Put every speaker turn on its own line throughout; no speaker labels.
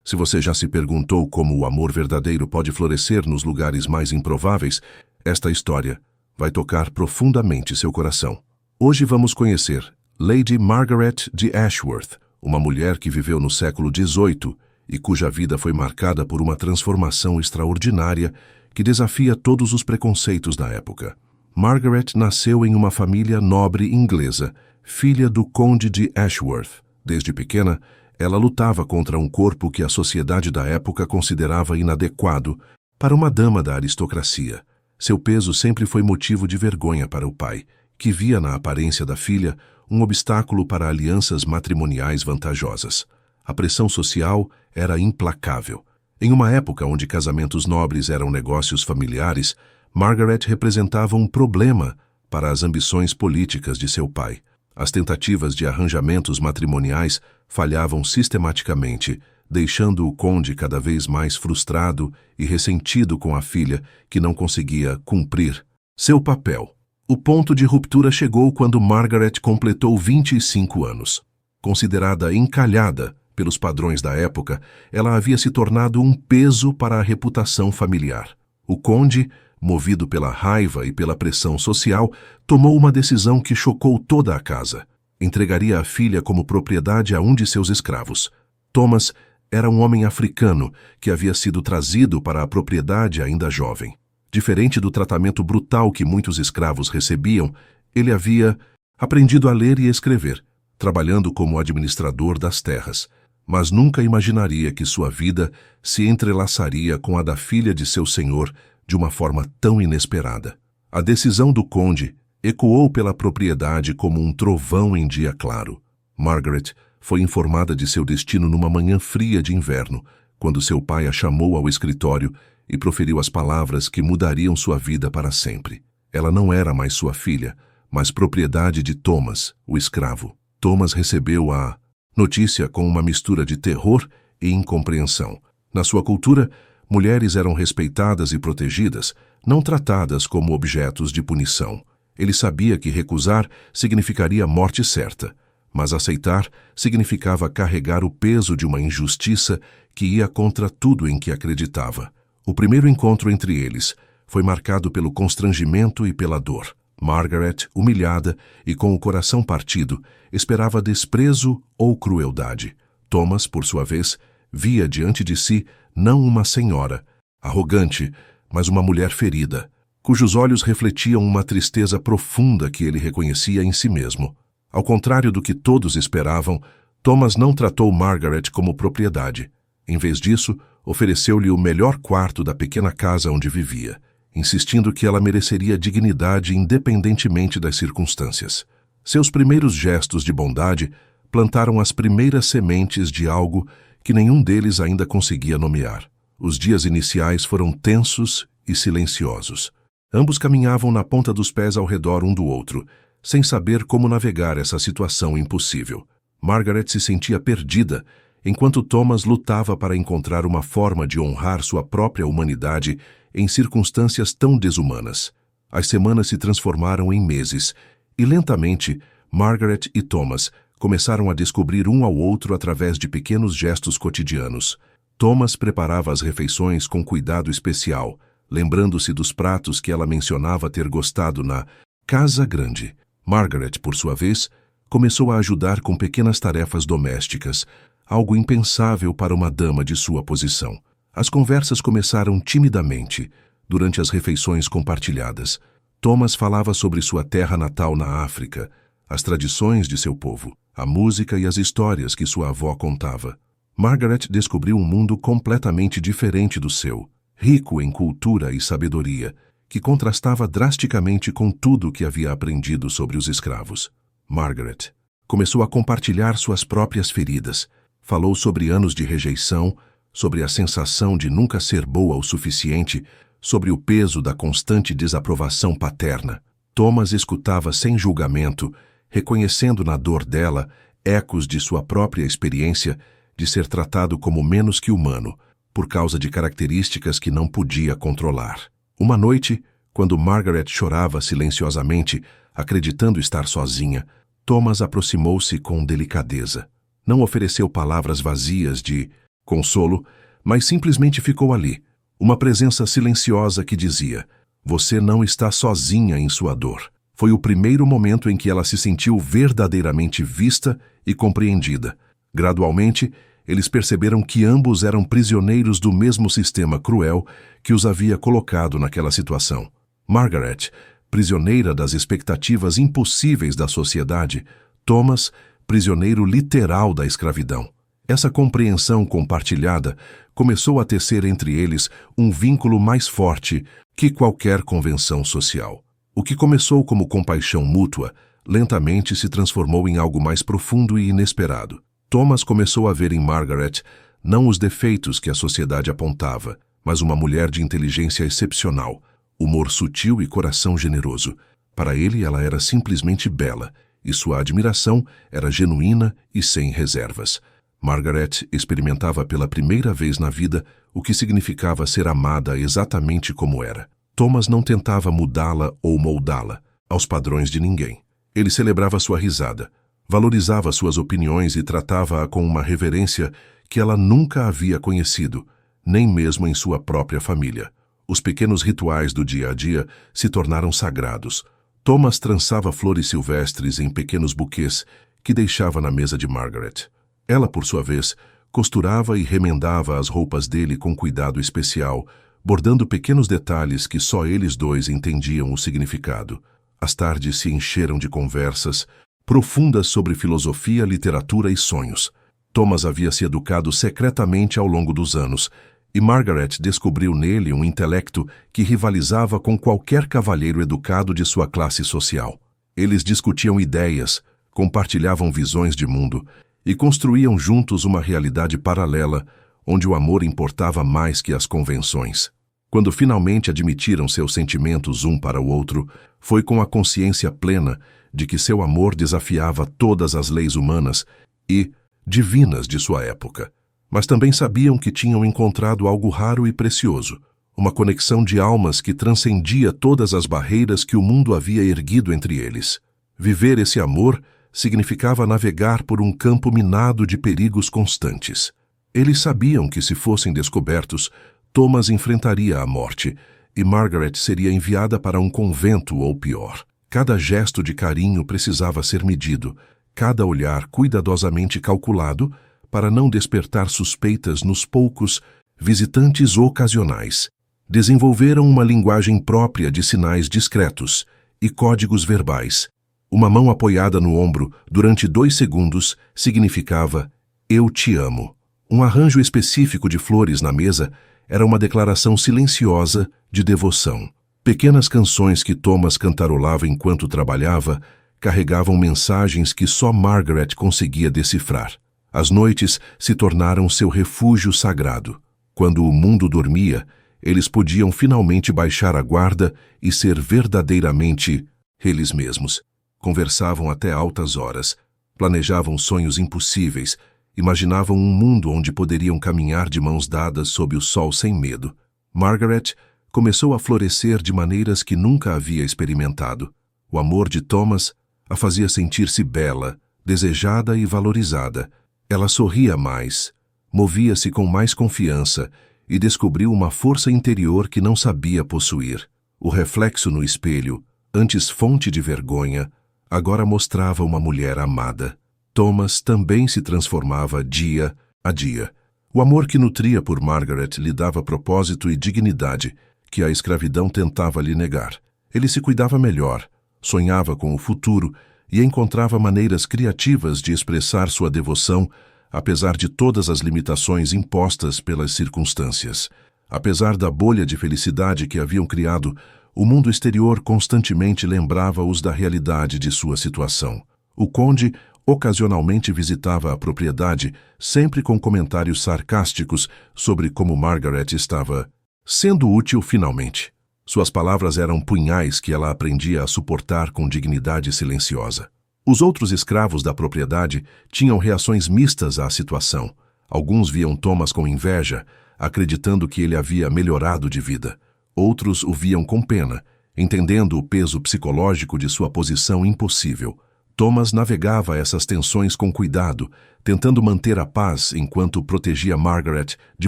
Se você já se perguntou como o amor verdadeiro pode florescer nos lugares mais improváveis, esta história vai tocar profundamente seu coração. Hoje vamos conhecer Lady Margaret de Ashworth, uma mulher que viveu no século XVIII e cuja vida foi marcada por uma transformação extraordinária que desafia todos os preconceitos da época. Margaret nasceu em uma família nobre inglesa, filha do conde de Ashworth. Desde pequena, ela lutava contra um corpo que a sociedade da época considerava inadequado para uma dama da aristocracia. Seu peso sempre foi motivo de vergonha para o pai, que via na aparência da filha um obstáculo para alianças matrimoniais vantajosas. A pressão social era implacável. Em uma época onde casamentos nobres eram negócios familiares, Margaret representava um problema para as ambições políticas de seu pai. As tentativas de arranjamentos matrimoniais falhavam sistematicamente, deixando o conde cada vez mais frustrado e ressentido com a filha, que não conseguia cumprir seu papel. O ponto de ruptura chegou quando Margaret completou 25 anos. Considerada encalhada pelos padrões da época, ela havia se tornado um peso para a reputação familiar. O conde, movido pela raiva e pela pressão social, tomou uma decisão que chocou toda a casa. Entregaria a filha como propriedade a um de seus escravos. Thomas era um homem africano que havia sido trazido para a propriedade ainda jovem. Diferente do tratamento brutal que muitos escravos recebiam, ele havia aprendido a ler e escrever, trabalhando como administrador das terras, mas nunca imaginaria que sua vida se entrelaçaria com a da filha de seu senhor de uma forma tão inesperada. A decisão do conde ecoou pela propriedade como um trovão em dia claro. Margaret foi informada de seu destino numa manhã fria de inverno, quando seu pai a chamou ao escritório e proferiu as palavras que mudariam sua vida para sempre. Ela não era mais sua filha, mas propriedade de Thomas, o escravo. Thomas recebeu a notícia com uma mistura de terror e incompreensão. Na sua cultura, mulheres eram respeitadas e protegidas, não tratadas como objetos de punição. Ele sabia que recusar significaria morte certa, mas aceitar significava carregar o peso de uma injustiça que ia contra tudo em que acreditava. O primeiro encontro entre eles foi marcado pelo constrangimento e pela dor. Margaret, humilhada e com o coração partido, esperava desprezo ou crueldade. Thomas, por sua vez, via diante de si não uma senhora, arrogante, mas uma mulher ferida, cujos olhos refletiam uma tristeza profunda que ele reconhecia em si mesmo. Ao contrário do que todos esperavam, Thomas não tratou Margaret como propriedade. Em vez disso, ofereceu-lhe o melhor quarto da pequena casa onde vivia, insistindo que ela mereceria dignidade independentemente das circunstâncias. Seus primeiros gestos de bondade plantaram as primeiras sementes de algo que nenhum deles ainda conseguia nomear. Os dias iniciais foram tensos e silenciosos. Ambos caminhavam na ponta dos pés ao redor um do outro, sem saber como navegar essa situação impossível. Margaret se sentia perdida, enquanto Thomas lutava para encontrar uma forma de honrar sua própria humanidade em circunstâncias tão desumanas. As semanas se transformaram em meses, e lentamente, Margaret e Thomas começaram a descobrir um ao outro através de pequenos gestos cotidianos. Thomas preparava as refeições com cuidado especial, lembrando-se dos pratos que ela mencionava ter gostado na Casa Grande. Margaret, por sua vez, começou a ajudar com pequenas tarefas domésticas, algo impensável para uma dama de sua posição. As conversas começaram timidamente, durante as refeições compartilhadas. Thomas falava sobre sua terra natal na África, as tradições de seu povo, a música e as histórias que sua avó contava. Margaret descobriu um mundo completamente diferente do seu, rico em cultura e sabedoria, que contrastava drasticamente com tudo que havia aprendido sobre os escravos. Margaret começou a compartilhar suas próprias feridas. Falou sobre anos de rejeição, sobre a sensação de nunca ser boa o suficiente, sobre o peso da constante desaprovação paterna. Thomas escutava sem julgamento, reconhecendo na dor dela ecos de sua própria experiência de ser tratado como menos que humano, por causa de características que não podia controlar. Uma noite, quando Margaret chorava silenciosamente, acreditando estar sozinha, Thomas aproximou-se com delicadeza. Não ofereceu palavras vazias de consolo, mas simplesmente ficou ali, uma presença silenciosa que dizia: "Você não está sozinha em sua dor." Foi o primeiro momento em que ela se sentiu verdadeiramente vista e compreendida. Gradualmente, eles perceberam que ambos eram prisioneiros do mesmo sistema cruel que os havia colocado naquela situação. Margaret, prisioneira das expectativas impossíveis da sociedade; Thomas, prisioneiro literal da escravidão. Essa compreensão compartilhada começou a tecer entre eles um vínculo mais forte que qualquer convenção social. O que começou como compaixão mútua, lentamente se transformou em algo mais profundo e inesperado. Thomas começou a ver em Margaret não os defeitos que a sociedade apontava, mas uma mulher de inteligência excepcional, humor sutil e coração generoso. Para ele, ela era simplesmente bela, e sua admiração era genuína e sem reservas. Margaret experimentava pela primeira vez na vida o que significava ser amada exatamente como era. Thomas não tentava mudá-la ou moldá-la aos padrões de ninguém. Ele celebrava sua risada, valorizava suas opiniões e tratava-a com uma reverência que ela nunca havia conhecido, nem mesmo em sua própria família. Os pequenos rituais do dia a dia se tornaram sagrados. Thomas trançava flores silvestres em pequenos buquês que deixava na mesa de Margaret. Ela, por sua vez, costurava e remendava as roupas dele com cuidado especial, bordando pequenos detalhes que só eles dois entendiam o significado. As tardes se encheram de conversas profundas sobre filosofia, literatura e sonhos. Thomas havia se educado secretamente ao longo dos anos, e Margaret descobriu nele um intelecto que rivalizava com qualquer cavalheiro educado de sua classe social. Eles discutiam ideias, compartilhavam visões de mundo e construíam juntos uma realidade paralela, onde o amor importava mais que as convenções. Quando finalmente admitiram seus sentimentos um para o outro, foi com a consciência plena de que seu amor desafiava todas as leis humanas e divinas de sua época. Mas também sabiam que tinham encontrado algo raro e precioso, uma conexão de almas que transcendia todas as barreiras que o mundo havia erguido entre eles. Viver esse amor significava navegar por um campo minado de perigos constantes. Eles sabiam que, se fossem descobertos, Thomas enfrentaria a morte e Margaret seria enviada para um convento ou pior. Cada gesto de carinho precisava ser medido, cada olhar cuidadosamente calculado para não despertar suspeitas nos poucos visitantes ocasionais. Desenvolveram uma linguagem própria de sinais discretos e códigos verbais. Uma mão apoiada no ombro durante 2 segundos significava "eu te amo". Um arranjo específico de flores na mesa era uma declaração silenciosa de devoção. Pequenas canções que Thomas cantarolava enquanto trabalhava carregavam mensagens que só Margaret conseguia decifrar. As noites se tornaram seu refúgio sagrado. Quando o mundo dormia, eles podiam finalmente baixar a guarda e ser verdadeiramente eles mesmos. Conversavam até altas horas, planejavam sonhos impossíveis, imaginavam um mundo onde poderiam caminhar de mãos dadas sob o sol sem medo. Margaret começou a florescer de maneiras que nunca havia experimentado. O amor de Thomas a fazia sentir-se bela, desejada e valorizada. Ela sorria mais, movia-se com mais confiança e descobriu uma força interior que não sabia possuir. O reflexo no espelho, antes fonte de vergonha, agora mostrava uma mulher amada. Thomas também se transformava dia a dia. O amor que nutria por Margaret lhe dava propósito e dignidade que a escravidão tentava lhe negar. Ele se cuidava melhor, sonhava com o futuro e encontrava maneiras criativas de expressar sua devoção, apesar de todas as limitações impostas pelas circunstâncias. Apesar da bolha de felicidade que haviam criado, o mundo exterior constantemente lembrava-os da realidade de sua situação. O conde ocasionalmente visitava a propriedade, sempre com comentários sarcásticos sobre como Margaret estava sendo útil finalmente. Suas palavras eram punhais que ela aprendia a suportar com dignidade silenciosa. Os outros escravos da propriedade tinham reações mistas à situação. Alguns viam Thomas com inveja, acreditando que ele havia melhorado de vida. Outros o viam com pena, entendendo o peso psicológico de sua posição impossível. Thomas navegava essas tensões com cuidado, tentando manter a paz enquanto protegia Margaret de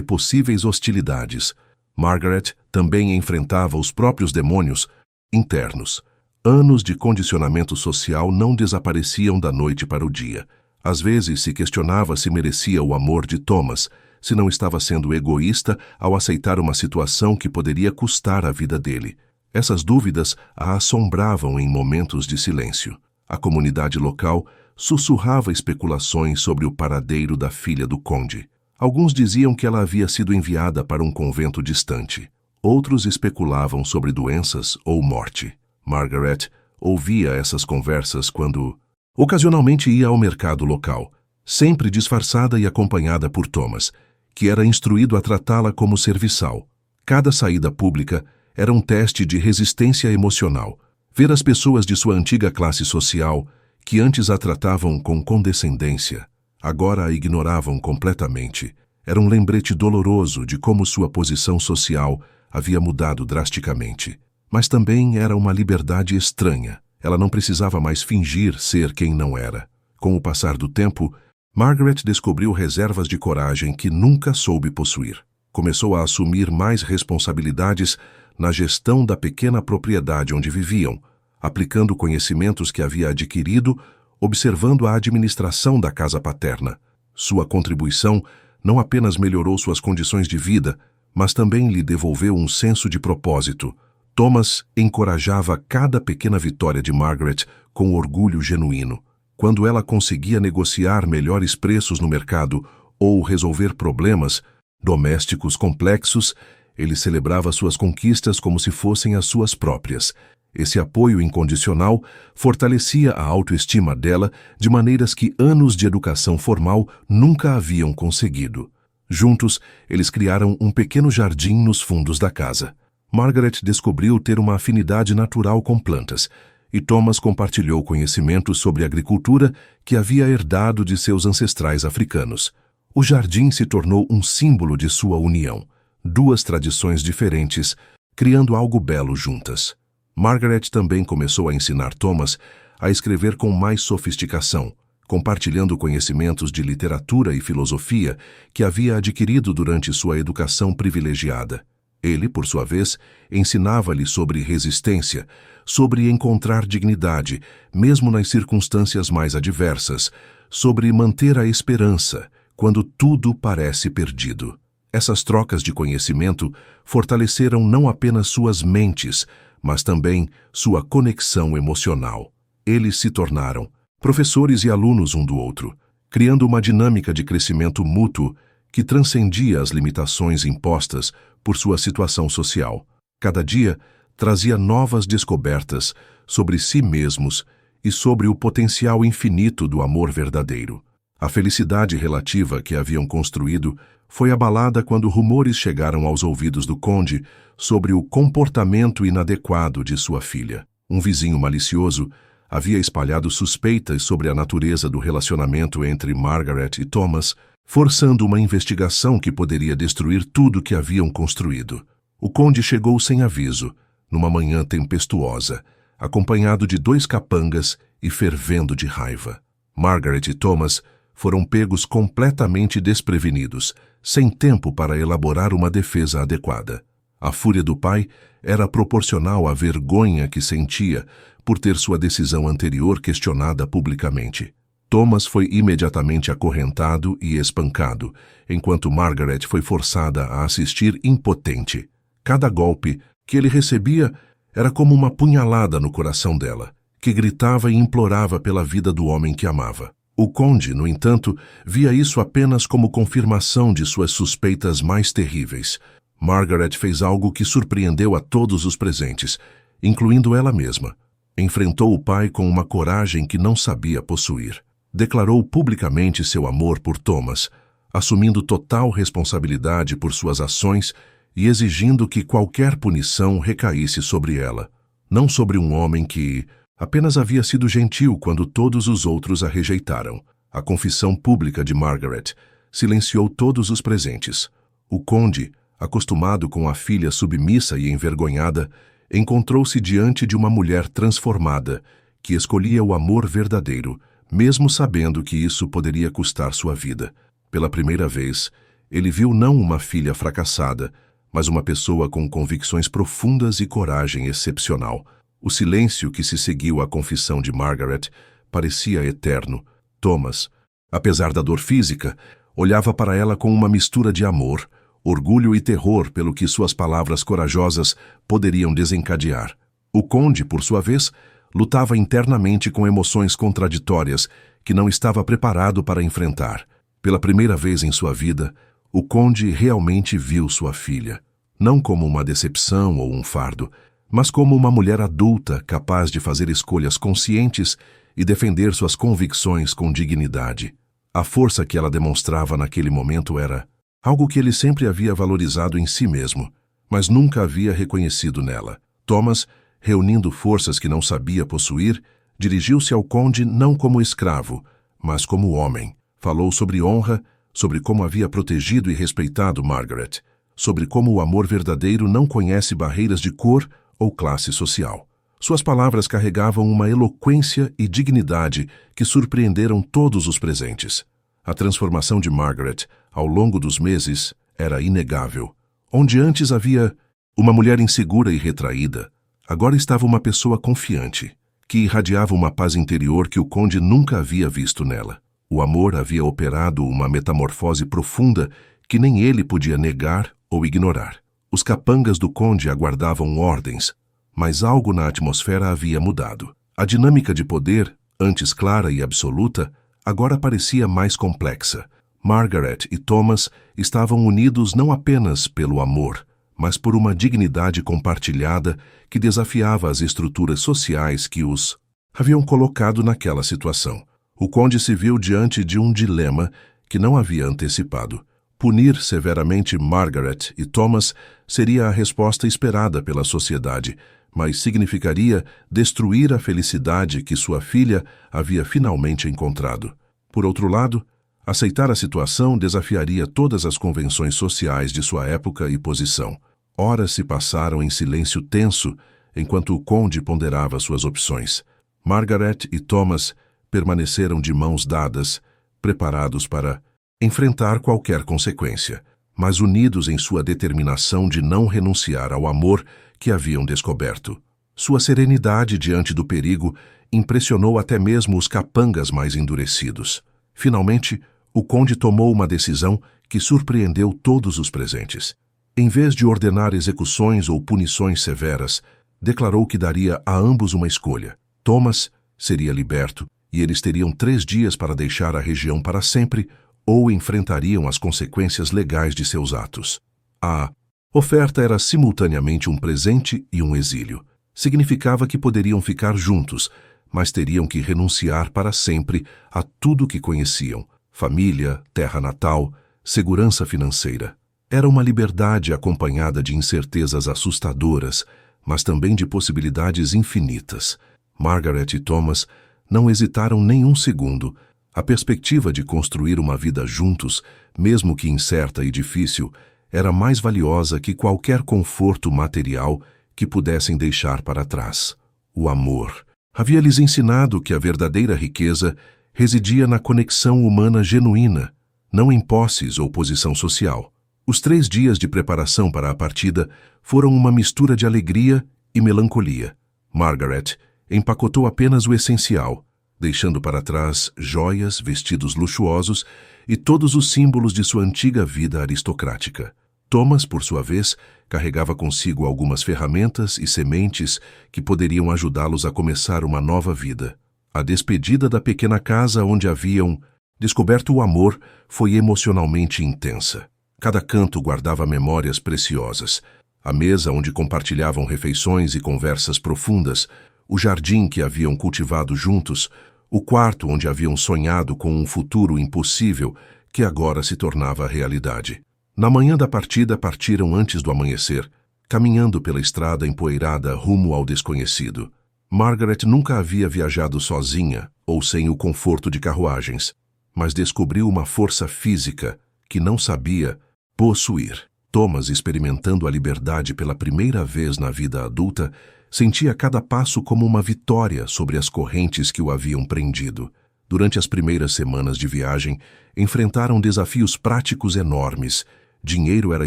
possíveis hostilidades. Margaret também enfrentava os próprios demônios internos. Anos de condicionamento social não desapareciam da noite para o dia. Às vezes se questionava se merecia o amor de Thomas, se não estava sendo egoísta ao aceitar uma situação que poderia custar a vida dele. Essas dúvidas a assombravam em momentos de silêncio. A comunidade local sussurrava especulações sobre o paradeiro da filha do conde. Alguns diziam que ela havia sido enviada para um convento distante. Outros especulavam sobre doenças ou morte. Margaret ouvia essas conversas quando, ocasionalmente, ia ao mercado local, sempre disfarçada e acompanhada por Thomas, que era instruído a tratá-la como serviçal. Cada saída pública era um teste de resistência emocional. Ver as pessoas de sua antiga classe social, que antes a tratavam com condescendência, agora a ignoravam completamente, era um lembrete doloroso de como sua posição social havia mudado drasticamente. Mas também era uma liberdade estranha. Ela não precisava mais fingir ser quem não era. Com o passar do tempo, Margaret descobriu reservas de coragem que nunca soube possuir. Começou a assumir mais responsabilidades na gestão da pequena propriedade onde viviam, aplicando conhecimentos que havia adquirido, observando a administração da casa paterna. Sua contribuição não apenas melhorou suas condições de vida, mas também lhe devolveu um senso de propósito. Thomas encorajava cada pequena vitória de Margaret com orgulho genuíno. Quando ela conseguia negociar melhores preços no mercado ou resolver problemas domésticos complexos, ele celebrava suas conquistas como se fossem as suas próprias. Esse apoio incondicional fortalecia a autoestima dela de maneiras que anos de educação formal nunca haviam conseguido. Juntos, eles criaram um pequeno jardim nos fundos da casa. Margaret descobriu ter uma afinidade natural com plantas, e Thomas compartilhou conhecimentos sobre agricultura que havia herdado de seus ancestrais africanos. O jardim se tornou um símbolo de sua união, duas tradições diferentes, criando algo belo juntas. Margaret também começou a ensinar Thomas a escrever com mais sofisticação, compartilhando conhecimentos de literatura e filosofia que havia adquirido durante sua educação privilegiada. Ele, por sua vez, ensinava-lhe sobre resistência, sobre encontrar dignidade, mesmo nas circunstâncias mais adversas, sobre manter a esperança quando tudo parece perdido. Essas trocas de conhecimento fortaleceram não apenas suas mentes, mas também sua conexão emocional. Eles se tornaram professores e alunos um do outro, criando uma dinâmica de crescimento mútuo que transcendia as limitações impostas por sua situação social. Cada dia trazia novas descobertas sobre si mesmos e sobre o potencial infinito do amor verdadeiro. A felicidade relativa que haviam construído foi abalada quando rumores chegaram aos ouvidos do conde sobre o comportamento inadequado de sua filha. Um vizinho malicioso havia espalhado suspeitas sobre a natureza do relacionamento entre Margaret e Thomas, forçando uma investigação que poderia destruir tudo que haviam construído. O conde chegou sem aviso, numa manhã tempestuosa, acompanhado de 2 capangas e fervendo de raiva. Margaret e Thomas foram pegos completamente desprevenidos, sem tempo para elaborar uma defesa adequada. A fúria do pai era proporcional à vergonha que sentia por ter sua decisão anterior questionada publicamente. Thomas foi imediatamente acorrentado e espancado, enquanto Margaret foi forçada a assistir impotente. Cada golpe que ele recebia era como uma punhalada no coração dela, que gritava e implorava pela vida do homem que amava. O conde, no entanto, via isso apenas como confirmação de suas suspeitas mais terríveis. Margaret fez algo que surpreendeu a todos os presentes, incluindo ela mesma. Enfrentou o pai com uma coragem que não sabia possuir. Declarou publicamente seu amor por Thomas, assumindo total responsabilidade por suas ações e exigindo que qualquer punição recaísse sobre ela, não sobre um homem que apenas havia sido gentil quando todos os outros a rejeitaram. A confissão pública de Margaret silenciou todos os presentes. O conde, acostumado com a filha submissa e envergonhada, encontrou-se diante de uma mulher transformada, que escolhia o amor verdadeiro, mesmo sabendo que isso poderia custar sua vida. Pela primeira vez, ele viu não uma filha fracassada, mas uma pessoa com convicções profundas e coragem excepcional. O silêncio que se seguiu à confissão de Margaret parecia eterno. Thomas, apesar da dor física, olhava para ela com uma mistura de amor, orgulho e terror pelo que suas palavras corajosas poderiam desencadear. O conde, por sua vez, lutava internamente com emoções contraditórias que não estava preparado para enfrentar. Pela primeira vez em sua vida, o conde realmente viu sua filha, não como uma decepção ou um fardo, mas como uma mulher adulta capaz de fazer escolhas conscientes e defender suas convicções com dignidade. A força que ela demonstrava naquele momento era algo que ele sempre havia valorizado em si mesmo, mas nunca havia reconhecido nela. Thomas, reunindo forças que não sabia possuir, dirigiu-se ao conde não como escravo, mas como homem. Falou sobre honra, sobre como havia protegido e respeitado Margaret, sobre como o amor verdadeiro não conhece barreiras de cor ou classe social. Suas palavras carregavam uma eloquência e dignidade que surpreenderam todos os presentes. A transformação de Margaret, ao longo dos meses, era inegável. Onde antes havia uma mulher insegura e retraída, agora estava uma pessoa confiante, que irradiava uma paz interior que o conde nunca havia visto nela. O amor havia operado uma metamorfose profunda que nem ele podia negar ou ignorar. Os capangas do conde aguardavam ordens, mas algo na atmosfera havia mudado. A dinâmica de poder, antes clara e absoluta, agora parecia mais complexa. Margaret e Thomas estavam unidos não apenas pelo amor, mas por uma dignidade compartilhada que desafiava as estruturas sociais que os haviam colocado naquela situação. O conde se viu diante de um dilema que não havia antecipado. Punir severamente Margaret e Thomas seria a resposta esperada pela sociedade, mas significaria destruir a felicidade que sua filha havia finalmente encontrado. Por outro lado, aceitar a situação desafiaria todas as convenções sociais de sua época e posição. Horas se passaram em silêncio tenso enquanto o conde ponderava suas opções. Margaret e Thomas permaneceram de mãos dadas, preparados para enfrentar qualquer consequência, mas unidos em sua determinação de não renunciar ao amor que haviam descoberto. Sua serenidade diante do perigo impressionou até mesmo os capangas mais endurecidos. Finalmente, o conde tomou uma decisão que surpreendeu todos os presentes. Em vez de ordenar execuções ou punições severas, declarou que daria a ambos uma escolha. Thomas seria liberto e eles teriam 3 dias para deixar a região para sempre ou enfrentariam as consequências legais de seus atos. A oferta era simultaneamente um presente e um exílio. Significava que poderiam ficar juntos, mas teriam que renunciar para sempre a tudo que conheciam: família, terra natal, segurança financeira. Era uma liberdade acompanhada de incertezas assustadoras, mas também de possibilidades infinitas. Margaret e Thomas não hesitaram nem um segundo. A perspectiva de construir uma vida juntos, mesmo que incerta e difícil, era mais valiosa que qualquer conforto material que pudessem deixar para trás. O amor havia lhes ensinado que a verdadeira riqueza residia na conexão humana genuína, não em posses ou posição social. Os 3 dias de preparação para a partida foram uma mistura de alegria e melancolia. Margaret empacotou apenas o essencial, deixando para trás joias, vestidos luxuosos e todos os símbolos de sua antiga vida aristocrática. Thomas, por sua vez, carregava consigo algumas ferramentas e sementes que poderiam ajudá-los a começar uma nova vida. A despedida da pequena casa onde haviam descoberto o amor foi emocionalmente intensa. Cada canto guardava memórias preciosas. A mesa onde compartilhavam refeições e conversas profundas, o jardim que haviam cultivado juntos, o quarto onde haviam sonhado com um futuro impossível que agora se tornava realidade. Na manhã da partida partiram antes do amanhecer, caminhando pela estrada empoeirada rumo ao desconhecido. Margaret nunca havia viajado sozinha ou sem o conforto de carruagens, mas descobriu uma força física que não sabia possuir. Thomas, experimentando a liberdade pela primeira vez na vida adulta, sentia cada passo como uma vitória sobre as correntes que o haviam prendido. Durante as primeiras semanas de viagem, enfrentaram desafios práticos enormes. Dinheiro era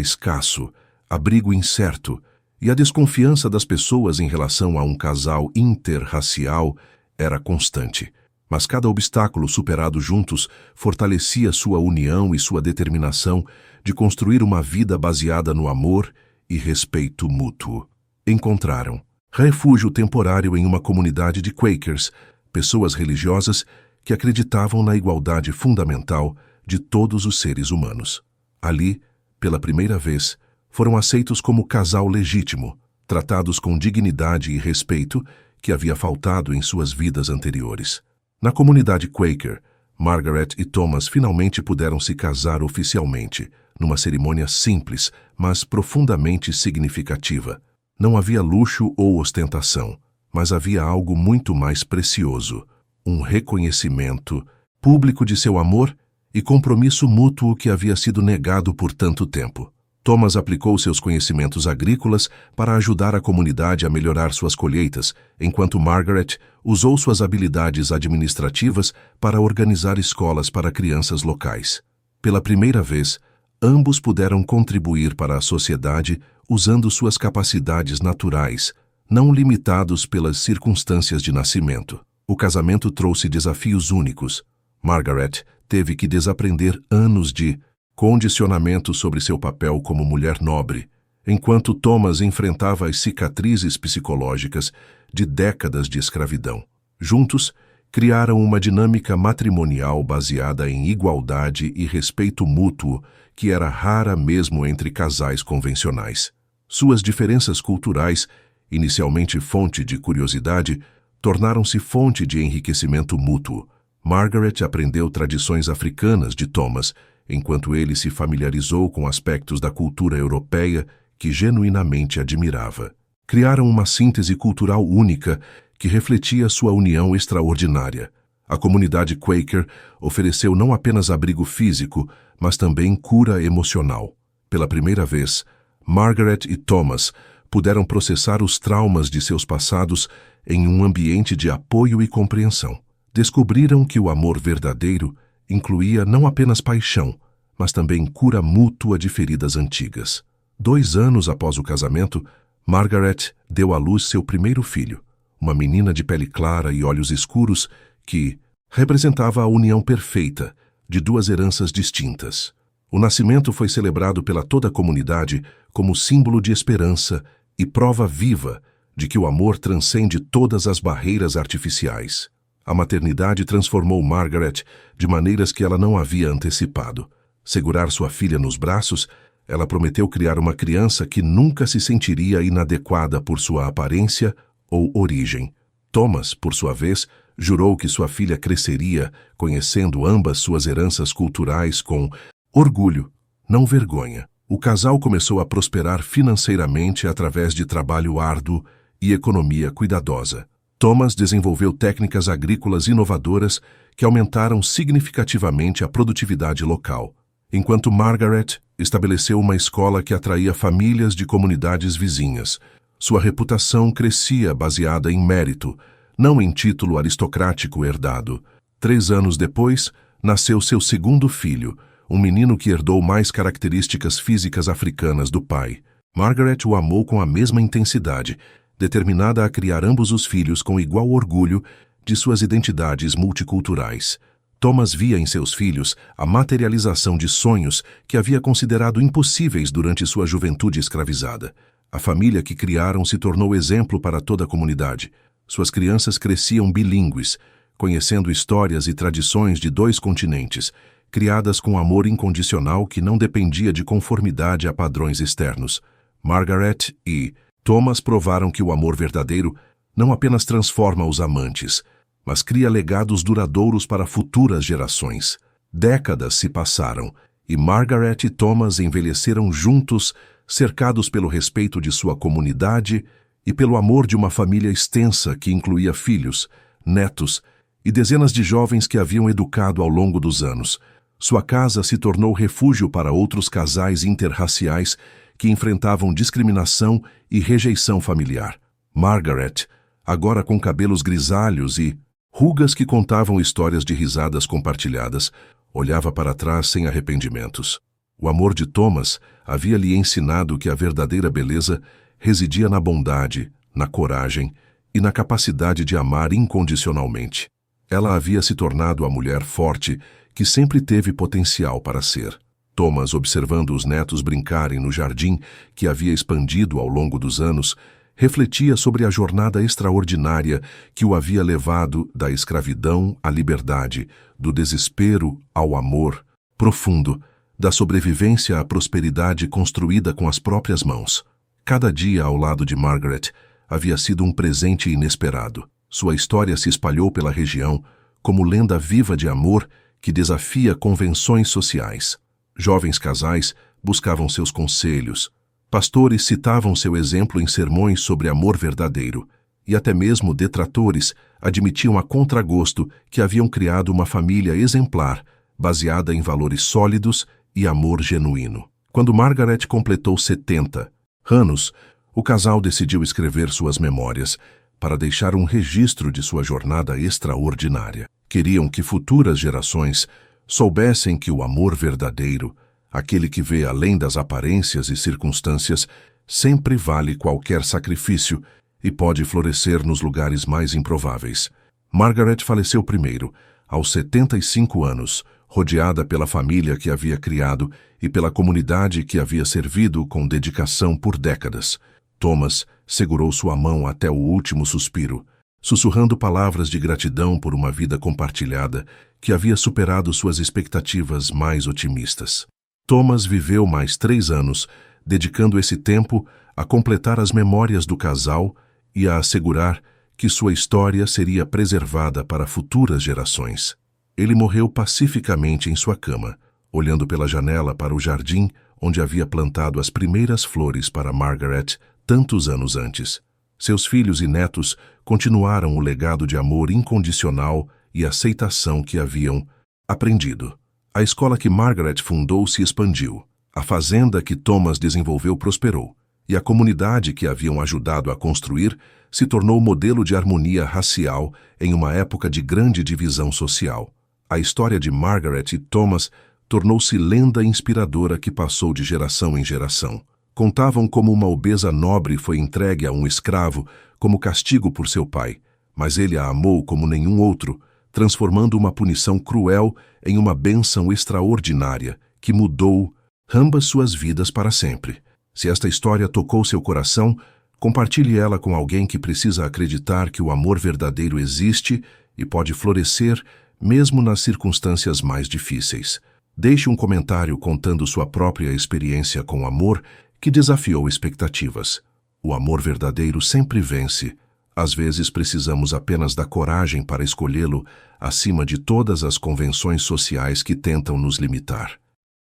escasso, abrigo incerto, e a desconfiança das pessoas em relação a um casal interracial era constante. Mas cada obstáculo superado juntos fortalecia sua união e sua determinação de construir uma vida baseada no amor e respeito mútuo. Encontraram refúgio temporário em uma comunidade de Quakers, pessoas religiosas que acreditavam na igualdade fundamental de todos os seres humanos. Ali, pela primeira vez, foram aceitos como casal legítimo, tratados com dignidade e respeito que havia faltado em suas vidas anteriores. Na comunidade Quaker, Margaret e Thomas finalmente puderam se casar oficialmente, numa cerimônia simples, mas profundamente significativa. Não havia luxo ou ostentação, mas havia algo muito mais precioso: um reconhecimento público de seu amor e compromisso mútuo que havia sido negado por tanto tempo. Thomas aplicou seus conhecimentos agrícolas para ajudar a comunidade a melhorar suas colheitas, enquanto Margaret usou suas habilidades administrativas para organizar escolas para crianças locais. Pela primeira vez, ambos puderam contribuir para a sociedade usando suas capacidades naturais, não limitados pelas circunstâncias de nascimento. O casamento trouxe desafios únicos. Margaret teve que desaprender anos de condicionamento sobre seu papel como mulher nobre, enquanto Thomas enfrentava as cicatrizes psicológicas de décadas de escravidão. Juntos, criaram uma dinâmica matrimonial baseada em igualdade e respeito mútuo que era rara mesmo entre casais convencionais. Suas diferenças culturais, inicialmente fonte de curiosidade, tornaram-se fonte de enriquecimento mútuo. Margaret aprendeu tradições africanas de Thomas, enquanto ele se familiarizou com aspectos da cultura europeia que genuinamente admirava. Criaram uma síntese cultural única que refletia sua união extraordinária. A comunidade Quaker ofereceu não apenas abrigo físico, mas também cura emocional. Pela primeira vez, Margaret e Thomas puderam processar os traumas de seus passados em um ambiente de apoio e compreensão. Descobriram que o amor verdadeiro incluía não apenas paixão, mas também cura mútua de feridas antigas. 2 anos após o casamento, Margaret deu à luz seu primeiro filho, uma menina de pele clara e olhos escuros que representava a união perfeita de 2 heranças distintas. O nascimento foi celebrado pela toda a comunidade como símbolo de esperança e prova viva de que o amor transcende todas as barreiras artificiais. A maternidade transformou Margaret de maneiras que ela não havia antecipado. Segurar sua filha nos braços, ela prometeu criar uma criança que nunca se sentiria inadequada por sua aparência ou origem. Thomas, por sua vez, jurou que sua filha cresceria conhecendo ambas suas heranças culturais com orgulho, não vergonha. O casal começou a prosperar financeiramente através de trabalho árduo e economia cuidadosa. Thomas desenvolveu técnicas agrícolas inovadoras que aumentaram significativamente a produtividade local, enquanto Margaret estabeleceu uma escola que atraía famílias de comunidades vizinhas. Sua reputação crescia baseada em mérito, não em título aristocrático herdado. 3 anos depois, nasceu seu segundo filho, um menino que herdou mais características físicas africanas do pai. Margaret o amou com a mesma intensidade, determinada a criar ambos os filhos com igual orgulho de suas identidades multiculturais. Thomas via em seus filhos a materialização de sonhos que havia considerado impossíveis durante sua juventude escravizada. A família que criaram se tornou exemplo para toda a comunidade. Suas crianças cresciam bilíngues, conhecendo histórias e tradições de 2 continentes, criadas com amor incondicional que não dependia de conformidade a padrões externos. Margaret e Thomas provaram que o amor verdadeiro não apenas transforma os amantes, mas cria legados duradouros para futuras gerações. Décadas se passaram e Margaret e Thomas envelheceram juntos, cercados pelo respeito de sua comunidade e pelo amor de uma família extensa que incluía filhos, netos e dezenas de jovens que haviam educado ao longo dos anos. Sua casa se tornou refúgio para outros casais interraciais que enfrentavam discriminação e rejeição familiar. Margaret, agora com cabelos grisalhos e rugas que contavam histórias de risadas compartilhadas, olhava para trás sem arrependimentos. O amor de Thomas havia lhe ensinado que a verdadeira beleza residia na bondade, na coragem e na capacidade de amar incondicionalmente. Ela havia se tornado a mulher forte que sempre teve potencial para ser. Thomas, observando os netos brincarem no jardim que havia expandido ao longo dos anos, refletia sobre a jornada extraordinária que o havia levado da escravidão à liberdade, do desespero ao amor profundo, da sobrevivência à prosperidade construída com as próprias mãos. Cada dia ao lado de Margaret havia sido um presente inesperado. Sua história se espalhou pela região como lenda viva de amor que desafia convenções sociais. Jovens casais buscavam seus conselhos, pastores citavam seu exemplo em sermões sobre amor verdadeiro, e até mesmo detratores admitiam a contragosto que haviam criado uma família exemplar, baseada em valores sólidos e amor genuíno. Quando Margaret completou 70 anos, o casal decidiu escrever suas memórias para deixar um registro de sua jornada extraordinária. Queriam que futuras gerações soubessem que o amor verdadeiro, aquele que vê além das aparências e circunstâncias, sempre vale qualquer sacrifício e pode florescer nos lugares mais improváveis. Margaret faleceu primeiro, aos 75 anos, rodeada pela família que havia criado e pela comunidade que havia servido com dedicação por décadas. Thomas segurou sua mão até o último suspiro, sussurrando palavras de gratidão por uma vida compartilhada que havia superado suas expectativas mais otimistas. Thomas viveu mais 3 anos, dedicando esse tempo a completar as memórias do casal e a assegurar que sua história seria preservada para futuras gerações. Ele morreu pacificamente em sua cama, olhando pela janela para o jardim onde havia plantado as primeiras flores para Margaret tantos anos antes. Seus filhos e netos continuaram o legado de amor incondicional e aceitação que haviam aprendido. A escola que Margaret fundou se expandiu, a fazenda que Thomas desenvolveu prosperou, e a comunidade que haviam ajudado a construir se tornou modelo de harmonia racial em uma época de grande divisão social. A história de Margaret e Thomas tornou-se lenda inspiradora que passou de geração em geração. Contavam como uma obesa nobre foi entregue a um escravo como castigo por seu pai, mas ele a amou como nenhum outro, transformando uma punição cruel em uma bênção extraordinária que mudou ambas suas vidas para sempre. Se esta história tocou seu coração, compartilhe ela com alguém que precisa acreditar que o amor verdadeiro existe e pode florescer mesmo nas circunstâncias mais difíceis. Deixe um comentário contando sua própria experiência com amor que desafiou expectativas. O amor verdadeiro sempre vence. Às vezes precisamos apenas da coragem para escolhê-lo acima de todas as convenções sociais que tentam nos limitar.